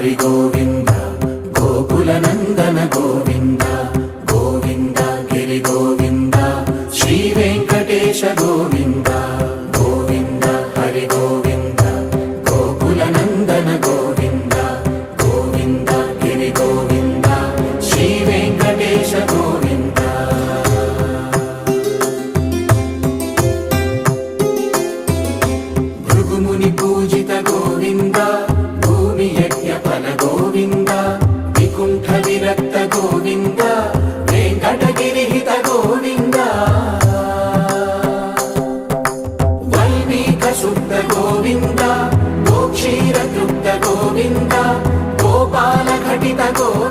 హరి గోవింద గోకుల నందన గోవింద గోవింద గిరి గోవింద శ్రీ వెంకటేశ గోవింద గోవింద హరి గోవింద గోకుల నందన గోవింద గోవింద గిరి గోవింద శ్రీ వెంకటేశ గోవింద భృగుముని పూజిత గోవింద భూమి యజ్ఞ ఫల గోవింద వికుంఠ విరక్త గోవింద వెంకటగిరిహిత గోవింద వైదిక శుద్ధ గోవింద గోక్షీర తృప్త గోవింద గోపాల ఘటిత గోవింద